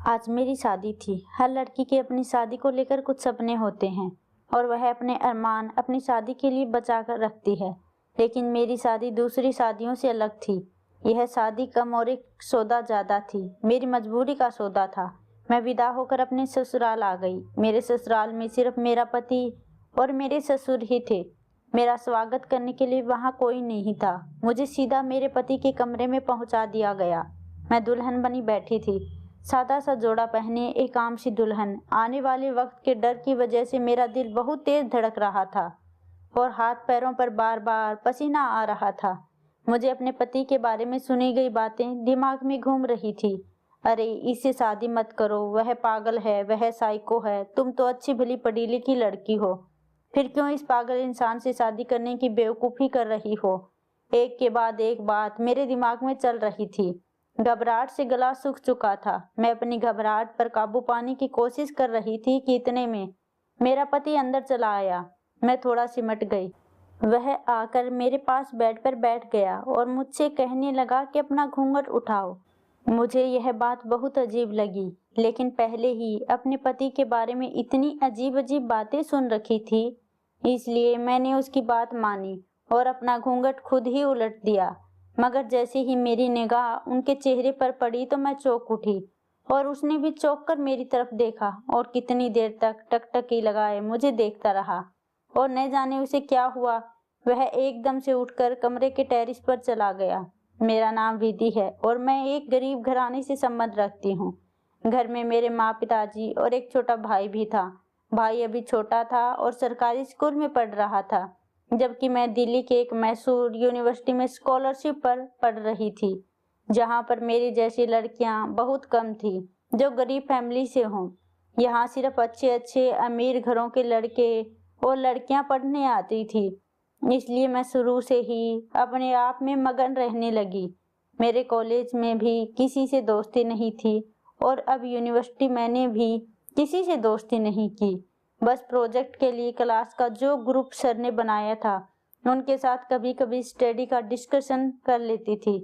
आज मेरी शादी थी। हर लड़की के अपनी शादी को लेकर कुछ सपने होते हैं और वह अपने अरमान अपनी शादी के लिए बचा कर रखती है। लेकिन मेरी शादी दूसरी शादियों से अलग थी। यह शादी कम और एक सौदा ज़्यादा थी। मेरी मजबूरी का सौदा था। मैं विदा होकर अपने ससुराल आ गई। मेरे ससुराल में सिर्फ मेरा पति और मेरे ससुर ही थे। मेरा स्वागत करने के लिए वहाँ कोई नहीं था। मुझे सीधा मेरे पति के कमरे में पहुँचा दिया गया। मैं दुल्हन बनी बैठी थी, सादा सा जोड़ा पहने एक आम सी दुल्हन। आने वाले वक्त के डर की वजह से मेरा दिल बहुत तेज धड़क रहा था और हाथ पैरों पर बार बार पसीना आ रहा था। मुझे अपने पति के बारे में सुनी गई बातें दिमाग में घूम रही थी। अरे, इससे शादी मत करो, वह पागल है, वह साइको है, तुम तो अच्छी भली पढ़ी लिखी लड़की हो, फिर क्यों इस पागल इंसान से शादी करने की बेवकूफ़ी कर रही हो। एक के बाद एक बात मेरे दिमाग में चल रही थी। घबराहट से गला सूख चुका था। मैं अपनी घबराहट पर काबू पाने की कोशिश कर रही थी कि इतने में मेरा पति अंदर चला आया। मैं थोड़ा सिमट गई। वह आकर मेरे पास बेड पर बैठ गया और मुझसे कहने लगा कि अपना घूंघट उठाओ। मुझे यह बात बहुत अजीब लगी, लेकिन पहले ही अपने पति के बारे में इतनी अजीब अजीब बातें सुन रखी थी, इसलिए मैंने उसकी बात मानी और अपना घूंघट खुद ही उलट दिया। मगर जैसे ही मेरी निगाह उनके चेहरे पर पड़ी तो मैं चौंक उठी और उसने भी चौंक कर मेरी तरफ देखा और कितनी देर तक टकटकी लगाए मुझे देखता रहा। और न जाने उसे क्या हुआ, वह एकदम से उठकर कमरे के टेरिस पर चला गया। मेरा नाम विधि है और मैं एक गरीब घराने से संबंध रखती हूँ। घर में मेरे माँ, पिताजी और एक छोटा भाई भी था। भाई अभी छोटा था और सरकारी स्कूल में पढ़ रहा था, जबकि मैं दिल्ली के एक मैसूर यूनिवर्सिटी में स्कॉलरशिप पर पढ़ रही थी, जहाँ पर मेरी जैसी लड़कियाँ बहुत कम थी जो गरीब फैमिली से हों। यहाँ सिर्फ अच्छे अच्छे अमीर घरों के लड़के और लड़कियाँ पढ़ने आती थी, इसलिए मैं शुरू से ही अपने आप में मगन रहने लगी। मेरे कॉलेज में भी किसी से दोस्ती नहीं थी और अब यूनिवर्सिटी मैंने भी किसी से दोस्ती नहीं की। बस प्रोजेक्ट के लिए क्लास का जो ग्रुप सर ने बनाया था उनके साथ कभी कभी स्टडी का डिस्कशन कर लेती थी।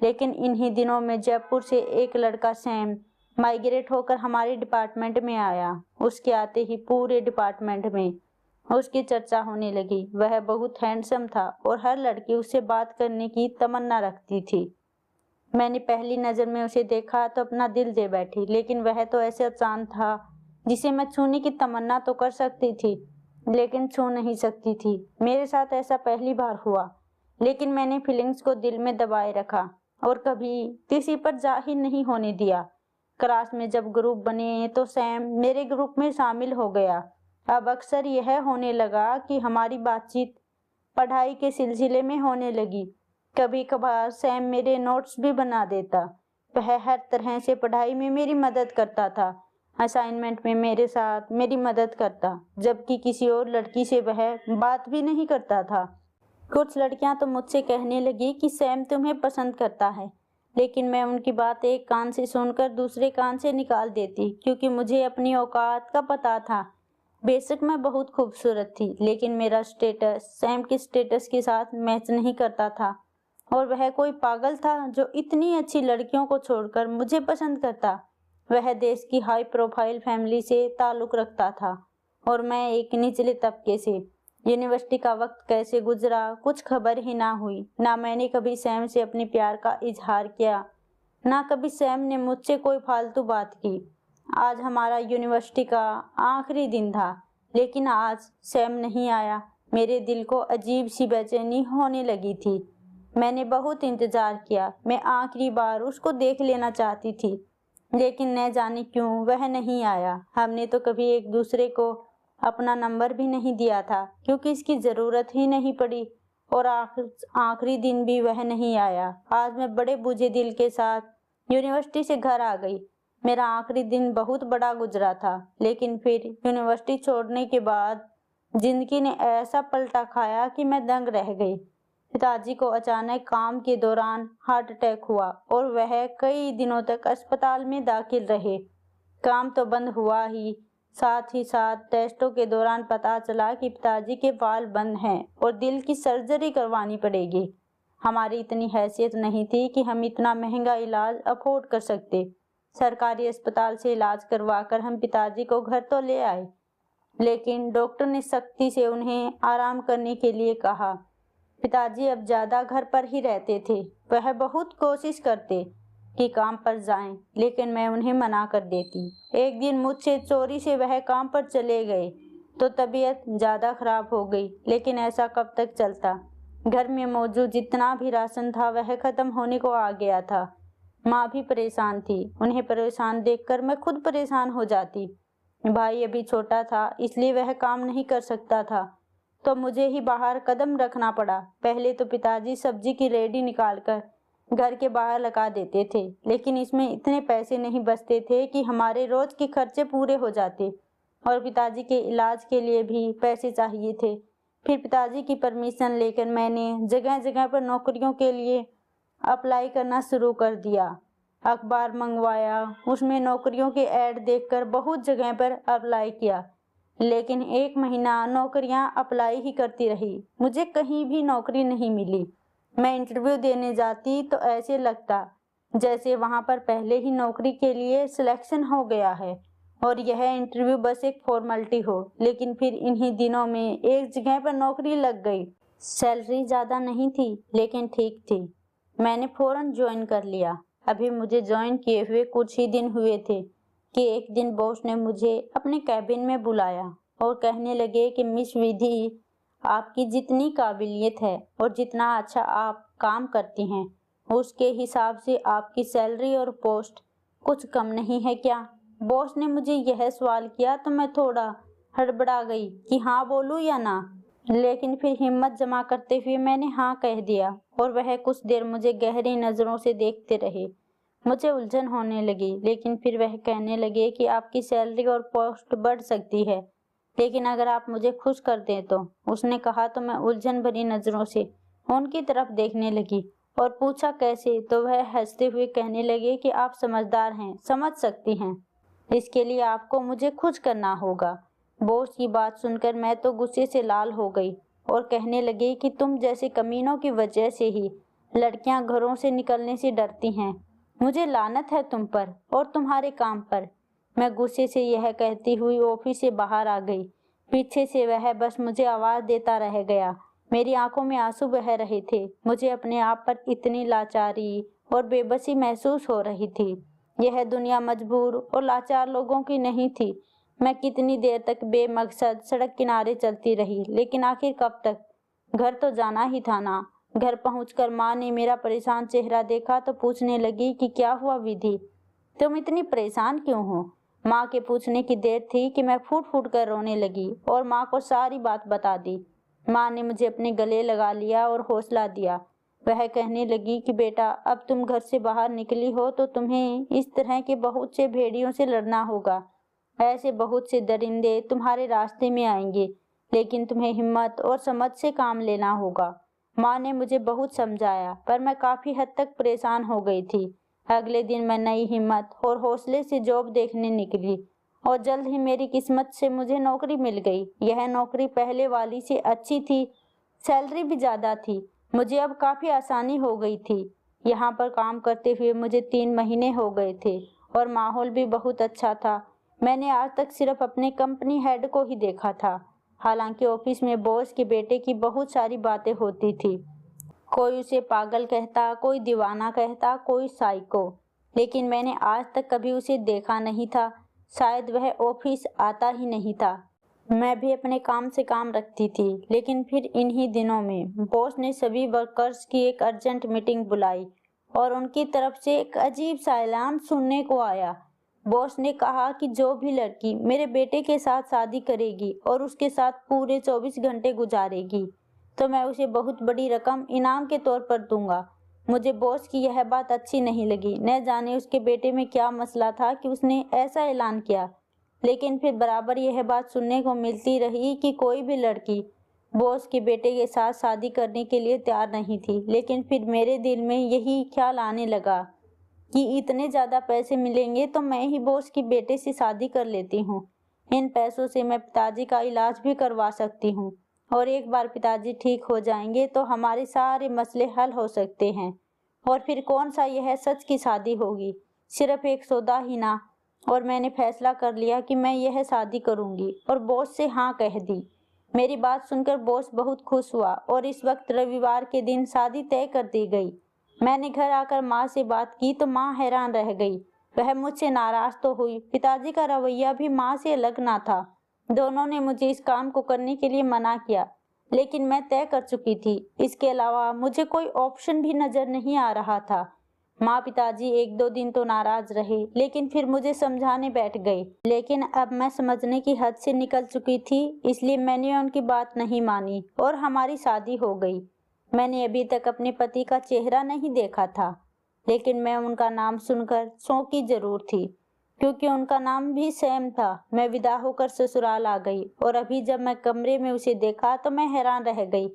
लेकिन इन्हीं दिनों में जयपुर से एक लड़का सैम माइग्रेट होकर हमारे डिपार्टमेंट में आया। उसके आते ही पूरे डिपार्टमेंट में उसकी चर्चा होने लगी। वह बहुत हैंडसम था और हर लड़की उससे बात करने की तमन्ना रखती थी। मैंने पहली नज़र में उसे देखा तो अपना दिल दे बैठी, लेकिन वह तो ऐसा चांद था जिसे मैं छूने की तमन्ना तो कर सकती थी लेकिन छू नहीं सकती थी। मेरे साथ ऐसा पहली बार हुआ, लेकिन मैंने फीलिंग्स को दिल में दबाए रखा और कभी किसी पर जाहिर नहीं होने दिया। क्लास में जब ग्रुप बने तो सैम मेरे ग्रुप में शामिल हो गया। अब अक्सर यह होने लगा कि हमारी बातचीत पढ़ाई के सिलसिले में होने लगी। कभी कभार सैम मेरे नोट्स भी बना देता। वह हर तरह से पढ़ाई में मेरी मदद करता था। असाइनमेंट में मेरे साथ मेरी मदद करता, जबकि किसी और लड़की से वह बात भी नहीं करता था। कुछ लड़कियां तो मुझसे कहने लगी कि सैम तुम्हें पसंद करता है, लेकिन मैं उनकी बात एक कान से सुनकर दूसरे कान से निकाल देती, क्योंकि मुझे अपनी औकात का पता था। बेशक मैं बहुत खूबसूरत थी, लेकिन मेरा स्टेटस सैम के स्टेटस के साथ मैच नहीं करता था और वह कोई पागल था जो इतनी अच्छी लड़कियों को छोड़कर मुझे पसंद करता। वह देश की हाई प्रोफाइल फैमिली से ताल्लुक़ रखता था और मैं एक निचले तबके से। यूनिवर्सिटी का वक्त कैसे गुजरा कुछ खबर ही ना हुई। ना मैंने कभी सैम से अपने प्यार का इजहार किया, ना कभी सैम ने मुझसे कोई फालतू बात की। आज हमारा यूनिवर्सिटी का आखिरी दिन था, लेकिन आज सैम नहीं आया। मेरे दिल को अजीब सी बेचैनी होने लगी थी। मैंने बहुत इंतज़ार किया। मैं आखिरी बार उसको देख लेना चाहती थी, लेकिन न जाने क्यों वह नहीं आया। हमने तो कभी एक दूसरे को अपना नंबर भी नहीं दिया था, क्योंकि इसकी ज़रूरत ही नहीं पड़ी। और आखिरी दिन भी वह नहीं आया। आज मैं बड़े बुझे दिल के साथ यूनिवर्सिटी से घर आ गई। मेरा आखिरी दिन बहुत बड़ा गुजरा था, लेकिन फिर यूनिवर्सिटी छोड़ने के बाद जिंदगी ने ऐसा पलटा खाया कि मैं दंग रह गई। पिताजी को अचानक काम के दौरान हार्ट अटैक हुआ और वह कई दिनों तक अस्पताल में दाखिल रहे। काम तो बंद हुआ ही, साथ ही साथ टेस्टों के दौरान पता चला कि पिताजी के वाल्व बंद हैं और दिल की सर्जरी करवानी पड़ेगी। हमारी इतनी हैसियत नहीं थी कि हम इतना महंगा इलाज अफोर्ड कर सकते। सरकारी अस्पताल से इलाज करवाकर हम पिताजी को घर तो ले आए, लेकिन डॉक्टर ने सख्ती से उन्हें आराम करने के लिए कहा। पिताजी अब ज़्यादा घर पर ही रहते थे। वह बहुत कोशिश करते कि काम पर जाएं, लेकिन मैं उन्हें मना कर देती। एक दिन मुझसे चोरी से वह काम पर चले गए तो तबीयत ज़्यादा खराब हो गई, लेकिन ऐसा कब तक चलता। घर में मौजूद जितना भी राशन था वह ख़त्म होने को आ गया था। माँ भी परेशान थी। उन्हें परेशान देखकर मैं खुद परेशान हो जाती। भाई अभी छोटा था, इसलिए वह काम नहीं कर सकता था, तो मुझे ही बाहर कदम रखना पड़ा। पहले तो पिताजी सब्जी की रेडी निकालकर घर के बाहर लगा देते थे, लेकिन इसमें इतने पैसे नहीं बचते थे कि हमारे रोज के खर्चे पूरे हो जाते, और पिताजी के इलाज के लिए भी पैसे चाहिए थे। फिर पिताजी की परमिशन लेकर मैंने जगह जगह पर नौकरियों के लिए अप्लाई करना शुरू कर दिया। अखबार मंगवाया, उसमें नौकरियों के ऐड देखकर बहुत जगह पर अप्लाई किया, लेकिन 1 महीना नौकरियां अप्लाई ही करती रही। मुझे कहीं भी नौकरी नहीं मिली। मैं इंटरव्यू देने जाती तो ऐसे लगता जैसे वहां पर पहले ही नौकरी के लिए सिलेक्शन हो गया है और यह इंटरव्यू बस एक फॉर्मेलिटी हो। लेकिन फिर इन्हीं दिनों में एक जगह पर नौकरी लग गई। सैलरी ज़्यादा नहीं थी, लेकिन ठीक थी। मैंने फ़ौरन ज्वाइन कर लिया। अभी मुझे ज्वाइन किए हुए कुछ ही दिन हुए थे कि एक दिन बॉस ने मुझे अपने कैबिन में बुलाया और कहने लगे कि मिस विधि, आपकी जितनी काबिलियत है और जितना अच्छा आप काम करती हैं, उसके हिसाब से आपकी सैलरी और पोस्ट कुछ कम नहीं है क्या। बॉस ने मुझे यह सवाल किया तो मैं थोड़ा हड़बड़ा गई कि हाँ बोलूँ या ना, लेकिन फिर हिम्मत जमा करते हुए मैंने हाँ कह दिया और वह कुछ देर मुझे गहरी नज़रों से देखते रहे। मुझे उलझन होने लगी, लेकिन फिर वह कहने लगे कि आपकी सैलरी और पोस्ट बढ़ सकती है, लेकिन अगर आप मुझे खुश कर दें तो। उसने कहा तो मैं उलझन भरी नज़रों से उनकी तरफ देखने लगी और पूछा कैसे, तो वह हंसते हुए कहने लगे कि आप समझदार हैं, समझ सकती हैं, इसके लिए आपको मुझे खुश करना होगा। बॉस की बात सुनकर मैं तो गुस्से से लाल हो गई और कहने लगी कि तुम जैसे कमीनों की वजह से ही लड़कियां घरों से निकलने से डरती हैं। मुझे लानत है तुम पर और तुम्हारे काम पर। मैं गुस्से से यह कहती हुई ऑफिस से बाहर आ गई। पीछे से वह बस मुझे आवाज़ देता रह गया। मेरी आंखों में आंसू बह रहे थे। मुझे अपने आप पर इतनी लाचारी और बेबसी महसूस हो रही थी। यह दुनिया मजबूर और लाचार लोगों की नहीं थी। मैं कितनी देर तक बेमकसद सड़क किनारे चलती रही, लेकिन आखिर कब तक। घर तो जाना ही था ना। घर पहुंचकर माँ ने मेरा परेशान चेहरा देखा तो पूछने लगी कि क्या हुआ विधि, तुम इतनी परेशान क्यों हो। माँ के पूछने की देर थी कि मैं फूट फूट कर रोने लगी और माँ को सारी बात बता दी। माँ ने मुझे अपने गले लगा लिया और हौसला दिया। वह कहने लगी कि बेटा, अब तुम घर से बाहर निकली हो तो तुम्हें इस तरह के बहुत से भेड़ियों से लड़ना होगा। ऐसे बहुत से दरिंदे तुम्हारे रास्ते में आएंगे, लेकिन तुम्हें हिम्मत और समझ से काम लेना होगा। माँ ने मुझे बहुत समझाया, पर मैं काफ़ी हद तक परेशान हो गई थी। अगले दिन मैं नई हिम्मत और हौसले से जॉब देखने निकली और जल्द ही मेरी किस्मत से मुझे नौकरी मिल गई। यह नौकरी पहले वाली से अच्छी थी, सैलरी भी ज़्यादा थी। मुझे अब काफ़ी आसानी हो गई थी। यहाँ पर काम करते हुए मुझे 3 महीने हो गए थे और माहौल भी बहुत अच्छा था। मैंने आज तक सिर्फ अपने कंपनी हेड को ही देखा था। हालांकि ऑफिस में बॉस के बेटे की बहुत सारी बातें होती थी। कोई उसे पागल कहता, कोई दीवाना कहता, कोई साइको, लेकिन मैंने आज तक कभी उसे देखा नहीं था। शायद वह ऑफिस आता ही नहीं था। मैं भी अपने काम से काम रखती थी, लेकिन फिर इन्हीं दिनों में बॉस ने सभी वर्कर्स की एक अर्जेंट मीटिंग बुलाई और उनकी तरफ से एक अजीब सा ऐलान सुनने को आया। बॉस ने कहा कि जो भी लड़की मेरे बेटे के साथ शादी करेगी और उसके साथ पूरे 24 घंटे गुजारेगी तो मैं उसे बहुत बड़ी रकम इनाम के तौर पर दूंगा। मुझे बॉस की यह बात अच्छी नहीं लगी। न जाने उसके बेटे में क्या मसला था कि उसने ऐसा ऐलान किया, लेकिन फिर बराबर यह बात सुनने को मिलती रही कि कोई भी लड़की बॉस के बेटे के साथ शादी करने के लिए तैयार नहीं थी। लेकिन फिर मेरे दिल में यही ख्याल आने लगा कि इतने ज़्यादा पैसे मिलेंगे तो मैं ही बॉस के बेटे से शादी कर लेती हूँ। इन पैसों से मैं पिताजी का इलाज भी करवा सकती हूँ और एक बार पिताजी ठीक हो जाएंगे तो हमारे सारे मसले हल हो सकते हैं। और फिर कौन सा यह सच की शादी होगी। सिर्फ एक सौदा ही ना, और मैंने फैसला कर लिया कि मैं यह शादी करूंगी और बॉस से हाँ कह दी। मेरी बात सुनकर बॉस बहुत खुश हुआ और इस वक्त रविवार के दिन शादी तय कर दी गई। मैंने घर आकर माँ से बात की तो माँ हैरान रह गई। वह मुझसे नाराज तो हुई, पिताजी का रवैया भी माँ से अलग ना था। दोनों ने मुझे इस काम को करने के लिए मना किया, लेकिन मैं तय कर चुकी थी। इसके अलावा मुझे कोई ऑप्शन भी नजर नहीं आ रहा था। माँ पिताजी एक दो दिन तो नाराज रहे, लेकिन फिर मुझे समझाने बैठ गए। लेकिन अब मैं समझने की हद से निकल चुकी थी, इसलिए मैंने उनकी बात नहीं मानी और हमारी शादी हो गई। मैंने अभी तक अपने पति का चेहरा नहीं देखा था, लेकिन मैं उनका नाम सुनकर चौंकी जरूर थी, क्योंकि उनका नाम भी सैम था। मैं विदा होकर ससुराल आ गई और अभी जब मैं कमरे में उसे देखा तो मैं हैरान रह गई,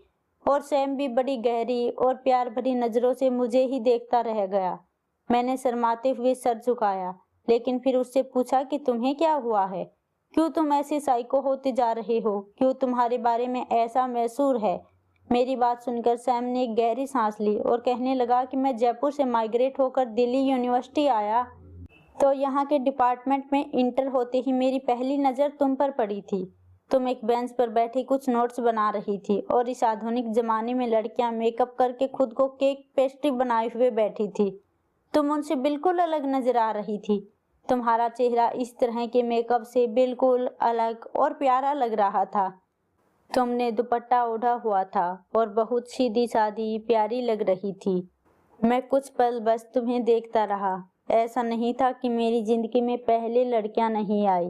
और सैम भी बड़ी गहरी और प्यार भरी नजरों से मुझे ही देखता रह गया। मैंने शर्माते हुए सर झुकाया, लेकिन फिर उससे पूछा कि तुम्हें क्या हुआ है? क्यों तुम ऐसे साइको होते जा रहे हो? क्यों तुम्हारे बारे में ऐसा मैसूर है? मेरी बात सुनकर सैम ने एक गहरी सांस ली और कहने लगा कि मैं जयपुर से माइग्रेट होकर दिल्ली यूनिवर्सिटी आया तो यहाँ के डिपार्टमेंट में इंटर होते ही मेरी पहली नज़र तुम पर पड़ी थी। तुम एक बेंच पर बैठी कुछ नोट्स बना रही थी, और इस आधुनिक जमाने में लड़कियां मेकअप करके खुद को केक पेस्ट्री बनाए हुए बैठी थी। तुम उनसे बिल्कुल अलग नजर आ रही थी। तुम्हारा चेहरा इस तरह के मेकअप से बिल्कुल अलग और प्यारा लग रहा था। तुमने दुपट्टा ओढ़ा हुआ था और बहुत सीधी सादी प्यारी लग रही थी। मैं कुछ पल बस तुम्हें देखता रहा। ऐसा नहीं था कि मेरी जिंदगी में पहले लड़कियां नहीं आई,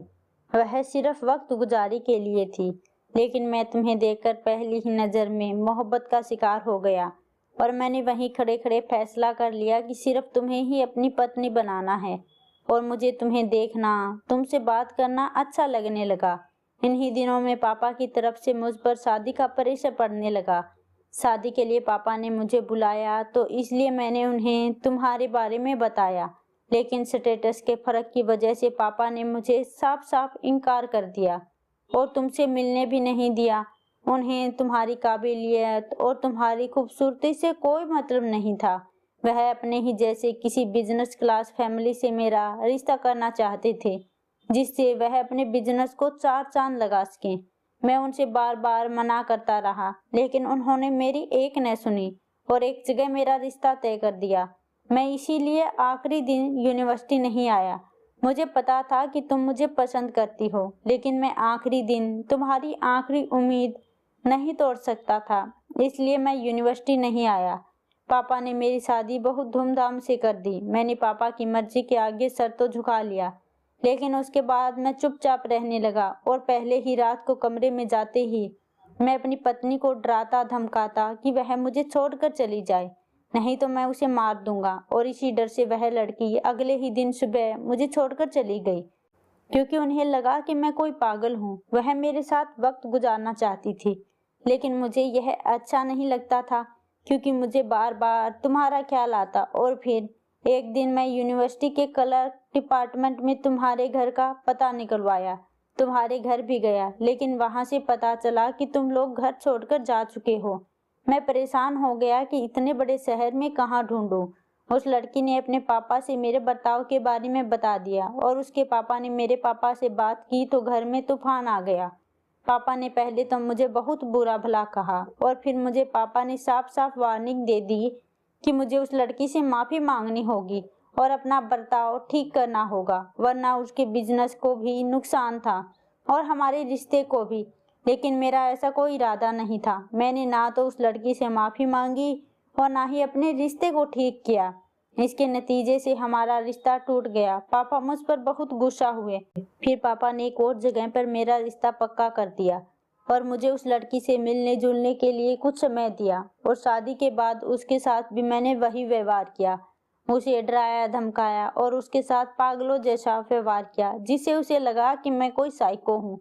वह सिर्फ वक्त गुजारी के लिए थी, लेकिन मैं तुम्हें देखकर पहली ही नज़र में मोहब्बत का शिकार हो गया और मैंने वहीं खड़े खड़े फैसला कर लिया कि सिर्फ तुम्हें ही अपनी पत्नी बनाना है। और मुझे तुम्हें देखना, तुमसे बात करना अच्छा लगने लगा। इन्हीं दिनों में पापा की तरफ से मुझ पर शादी का प्रेशर पड़ने लगा। शादी के लिए पापा ने मुझे बुलाया तो इसलिए मैंने उन्हें तुम्हारे बारे में बताया, लेकिन स्टेटस के फर्क की वजह से पापा ने मुझे साफ साफ इनकार कर दिया और तुमसे मिलने भी नहीं दिया। उन्हें तुम्हारी काबिलियत और तुम्हारी खूबसूरती से कोई मतलब नहीं था। वह अपने ही जैसे किसी बिजनेस क्लास फैमिली से मेरा रिश्ता करना चाहते थे, जिससे वह अपने बिजनेस को चार चांद लगा सकें। मैं उनसे बार बार मना करता रहा, लेकिन उन्होंने मेरी एक न सुनी और एक जगह मेरा रिश्ता तय कर दिया। मैं इसीलिए आखिरी दिन यूनिवर्सिटी नहीं आया। मुझे पता था कि तुम मुझे पसंद करती हो, लेकिन मैं आखिरी दिन तुम्हारी आखिरी उम्मीद नहीं तोड़ सकता था, इसलिए मैं यूनिवर्सिटी नहीं आया। पापा ने मेरी शादी बहुत धूमधाम से कर दी। मैंने पापा की मर्जी के आगे सर तो झुका लिया, लेकिन उसके बाद मैं चुपचाप रहने लगा और पहले ही रात को कमरे में जाते ही मैं अपनी पत्नी को डराता धमकाता कि वह मुझे छोड़कर चली जाए, नहीं तो मैं उसे मार दूंगा। और इसी डर से वह लड़की अगले ही दिन सुबह मुझे छोड़कर चली गई, क्योंकि उन्हें लगा कि मैं कोई पागल हूँ। वह मेरे साथ वक्त गुजारना चाहती थी, लेकिन मुझे यह अच्छा नहीं लगता था, क्योंकि मुझे बार बार तुम्हारा ख्याल आता। और फिर एक दिन मैं यूनिवर्सिटी के कलर डिपार्टमेंट में तुम्हारे घर का पता निकलवाया। तुम्हारे घर भी गया, लेकिन वहां से पता चला कि तुम लोग घर छोड़कर जा चुके हो। मैं परेशान हो गया कि इतने बड़े शहर में कहाँ ढूंढूं। उस लड़की ने अपने पापा से मेरे बर्ताव के बारे में बता दिया और उसके पापा ने मेरे पापा से बात की तो घर में तूफान आ गया। पापा ने पहले तो मुझे बहुत बुरा भला कहा और फिर मुझे पापा ने साफ साफ वार्निंग दे दी कि मुझे उस लड़की से माफ़ी मांगनी होगी और अपना बर्ताव ठीक करना होगा, वरना उसके बिजनेस को भी नुकसान था और हमारे रिश्ते को भी। लेकिन मेरा ऐसा कोई इरादा नहीं था। मैंने ना तो उस लड़की से माफ़ी मांगी और ना ही अपने रिश्ते को ठीक किया। इसके नतीजे से हमारा रिश्ता टूट गया। पापा मुझ पर बहुत गुस्सा हुए। फिर पापा ने एक और जगह पर मेरा रिश्ता पक्का कर दिया और मुझे उस लड़की से मिलने जुलने के लिए कुछ समय दिया। और शादी के बाद उसके साथ भी मैंने वही व्यवहार किया, उसे डराया धमकाया और उसके साथ पागलों जैसा व्यवहार किया, जिससे उसे लगा कि मैं कोई साइको हूँ,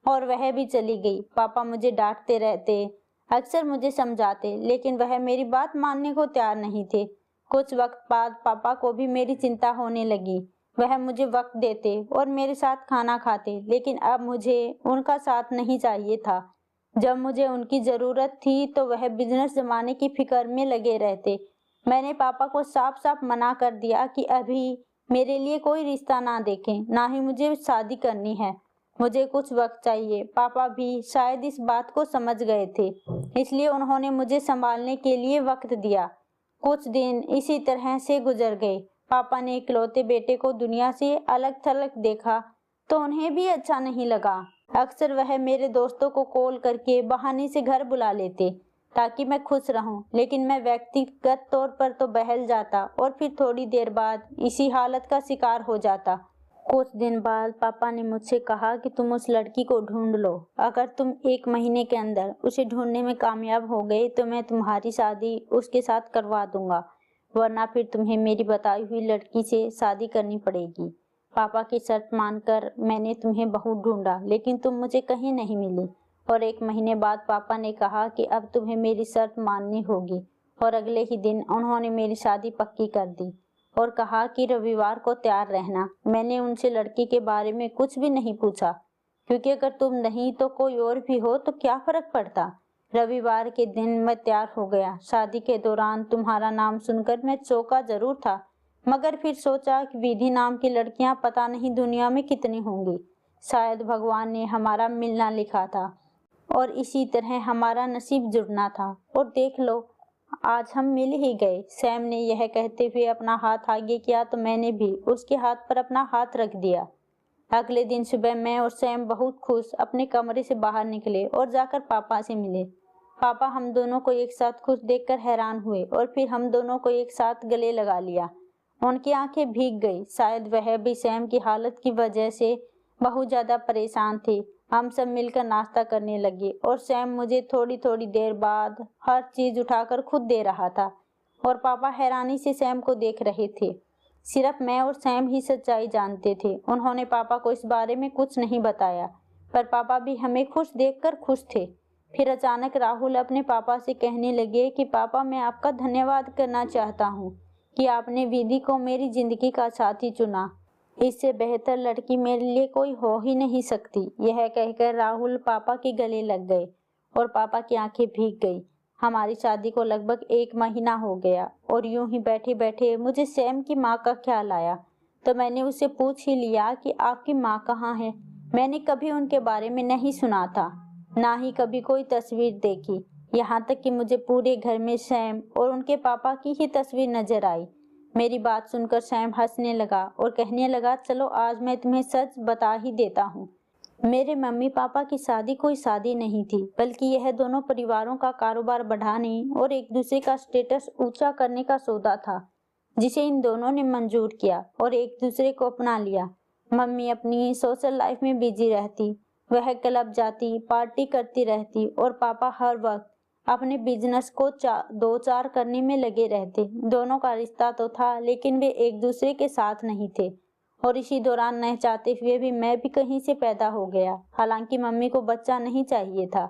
और वह भी चली गई। पापा मुझे डांटते रहते, अक्सर मुझे समझाते, लेकिन वह मेरी बात मानने को तैयार नहीं थे। कुछ वक्त बाद पापा को भी मेरी चिंता होने लगी। वह मुझे वक्त देते और मेरे साथ खाना खाते, लेकिन अब मुझे उनका साथ नहीं चाहिए था। जब मुझे उनकी ज़रूरत थी तो वह बिजनेस जमाने की फिक्र में लगे रहते। मैंने पापा को साफ साफ मना कर दिया कि अभी मेरे लिए कोई रिश्ता ना देखें, ना ही मुझे शादी करनी है। मुझे कुछ वक्त चाहिए। पापा भी शायद इस बात को समझ गए थे, इसलिए उन्होंने मुझे संभालने के लिए वक्त दिया। कुछ दिन इसी तरह से गुजर गए। पापा ने इकलौते बेटे को दुनिया से अलग थलग देखा तो उन्हें भी अच्छा नहीं लगा। अक्सर वह मेरे दोस्तों को कॉल करके बहाने से घर बुला लेते ताकि मैं खुश रहूं, लेकिन मैं व्यक्तिगत तौर पर तो बहल जाता और फिर थोड़ी देर बाद इसी हालत का शिकार हो जाता। कुछ दिन बाद पापा ने मुझसे कहा कि तुम उस लड़की को ढूंढ लो। अगर तुम 1 महीने के अंदर उसे ढूंढने में कामयाब हो गए तो मैं तुम्हारी शादी उसके साथ करवा दूंगा, वरना फिर तुम्हें मेरी बताई हुई लड़की से शादी करनी पड़ेगी। पापा की शर्त मानकर मैंने तुम्हें बहू ढूंढा, लेकिन तुम मुझे कहीं नहीं मिली। और 1 महीने बाद पापा ने कहा कि अब तुम्हें मेरी शर्त माननी होगी, और अगले ही दिन उन्होंने मेरी शादी पक्की कर दी और कहा कि रविवार को तैयार रहना। मैंने उनसे लड़की के बारे में कुछ भी नहीं पूछा, क्योंकि अगर तुम नहीं तो कोई और भी हो तो क्या फर्क पड़ता। रविवार के दिन मैं तैयार हो गया। शादी के दौरान तुम्हारा नाम सुनकर मैं चौंका जरूर था, मगर फिर सोचा कि विधि नाम की लड़कियां पता नहीं दुनिया में कितनी होंगी। शायद भगवान ने हमारा मिलना लिखा था और इसी तरह हमारा नसीब जुड़ना था। और देख लो, आज हम मिल ही गए। सैम ने यह कहते हुए अपना हाथ आगे किया तो मैंने भी उसके हाथ पर अपना हाथ रख दिया। अगले दिन सुबह मैं और सैम बहुत खुश अपने कमरे से बाहर निकले और जाकर पापा से मिले। पापा हम दोनों को एक साथ खुश देखकर हैरान हुए और फिर हम दोनों को एक साथ गले लगा लिया। उनकी आंखें भीग गई। शायद वह भी सैम की हालत की वजह से बहुत ज्यादा परेशान थे। हम सब मिलकर नाश्ता करने लगे और सैम मुझे थोड़ी थोड़ी देर बाद हर चीज उठाकर खुद दे रहा था और पापा हैरानी से सैम को देख रहे थे। सिर्फ मैं और सैम ही सच्चाई जानते थे। उन्होंने पापा को इस बारे में कुछ नहीं बताया, पर पापा भी हमें खुश देखकर खुश थे। फिर अचानक राहुल अपने पापा से कहने लगे कि पापा, मैं आपका धन्यवाद करना चाहता हूँ कि आपने विधि को मेरी जिंदगी का साथी चुना। इससे बेहतर लड़की मेरे लिए कोई हो ही नहीं सकती। यह कहकर राहुल पापा के गले लग गए और पापा की आंखें भीग गई। हमारी शादी को लगभग 1 महीना हो गया और यूं ही बैठे बैठे मुझे सैम की माँ का ख्याल आया, तो मैंने उससे पूछ ही लिया कि आपकी माँ कहाँ है। मैंने कभी उनके बारे में नहीं सुना था, ना ही कभी कोई तस्वीर देखी। यहाँ तक कि मुझे पूरे घर में सैम और उनके पापा की ही तस्वीर नजर आई। मेरी बात सुनकर सैम हंसने लगा और कहने लगा, चलो आज मैं तुम्हें सच बता ही देता हूँ। मेरे मम्मी पापा की शादी कोई शादी नहीं थी, बल्कि यह दोनों परिवारों का कारोबार बढ़ाने और एक दूसरे का स्टेटस ऊंचा करने का सौदा था, जिसे इन दोनों ने मंजूर किया और एक दूसरे को अपना लिया। मम्मी अपनी सोशल लाइफ में बिजी रहती, वह क्लब जाती, पार्टी करती रहती और पापा हर वक्त अपने बिजनेस को 2-4 करने में लगे रहते। दोनों का रिश्ता तो था, लेकिन वे एक दूसरे के साथ नहीं थे। और इसी दौरान न चाहते हुए भी मैं भी कहीं से पैदा हो गया। हालांकि मम्मी को बच्चा नहीं चाहिए था।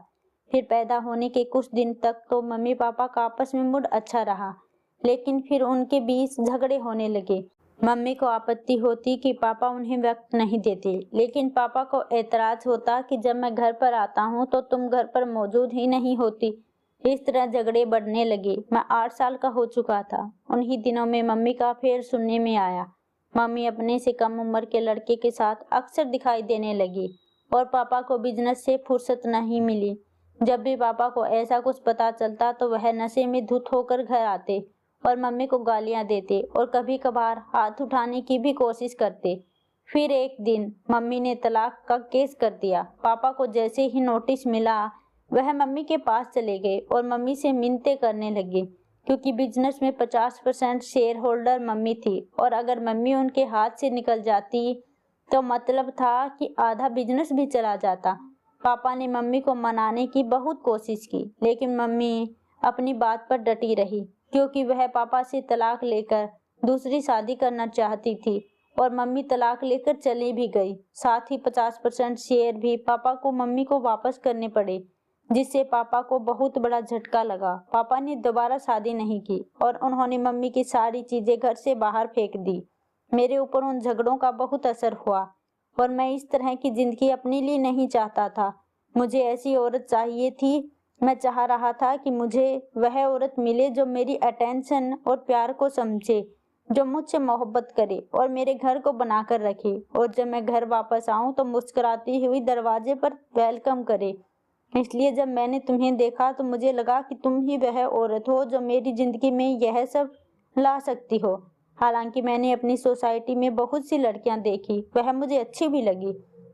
फिर पैदा होने के कुछ दिन तक तो मम्मी पापा का आपस में मूड अच्छा रहा, लेकिन फिर उनके बीच झगड़े होने लगे। मम्मी को आपत्ति होती कि पापा उन्हें वक्त नहीं देते, लेकिन पापा को एतराज होता कि जब मैं घर पर आता हूँ तो तुम घर पर मौजूद ही नहीं होती। इस तरह झगड़े बढ़ने लगे। मैं 8 साल का हो चुका था। उन्हीं दिनों में मम्मी का अफेयर सुनने में आया। मम्मी अपने से कम उम्र के लड़के के साथ अक्सर दिखाई देने लगी और पापा को बिजनेस से फुर्सत नहीं मिली। जब भी पापा को ऐसा कुछ पता चलता तो वह नशे में धुत होकर घर आते और मम्मी को गालियां देते और कभी कभार हाथ उठाने की भी कोशिश करते। फिर एक दिन मम्मी ने तलाक का केस कर दिया। पापा को जैसे ही नोटिस मिला वह मम्मी के पास चले गए और मम्मी से मिन्नतें करने लगे, क्योंकि बिजनेस में 50% शेयर होल्डर मम्मी थी और अगर मम्मी उनके हाथ से निकल जाती तो मतलब था कि आधा बिजनेस भी चला जाता। पापा ने मम्मी को मनाने की बहुत कोशिश की, लेकिन मम्मी अपनी बात पर डटी रही, क्योंकि वह पापा से तलाक लेकर दूसरी शादी करना चाहती थी और मम्मी तलाक लेकर चली भी गई। साथ ही 50% शेयर भी पापा को मम्मी को वापस करने पड़े, जिससे पापा को बहुत बड़ा झटका लगा। पापा ने दोबारा शादी नहीं की और उन्होंने मम्मी की सारी चीजें घर से बाहर फेंक दी। मेरे ऊपर उन झगड़ों का बहुत असर हुआ और मैं इस तरह की जिंदगी अपने लिए नहीं चाहता था। मुझे ऐसी औरत चाहिए थी। मैं चाह रहा था कि मुझे वह औरत मिले जो मेरी अटेंशन और प्यार को समझे, जो मुझसे मोहब्बत करे और मेरे घर को बनाकर रखे, और जब मैं घर वापस आऊं तो मुस्कुराती हुई दरवाजे पर वेलकम करे। इसलिए जब मैंने तुम्हें देखा तो मुझे लगा कि तुम ही वह औरत हो जो मेरी जिंदगी में यह सब ला सकती हो। हालांकि मैंने अपनी सोसाइटी में बहुत सी लड़कियां देखी, वह मुझे अच्छी भी लगी,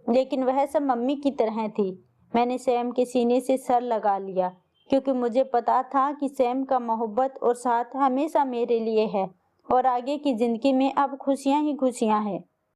लेकिन वह सब मम्मी की तरह थी। मैंने सैम के सीने से सर लगा लिया, क्योंकि मुझे पता था कि सैम का मोहब्बत और साथ हमेशा मेरे लिए है, और आगे की जिंदगी में अब खुशियां ही खुशियां हैं।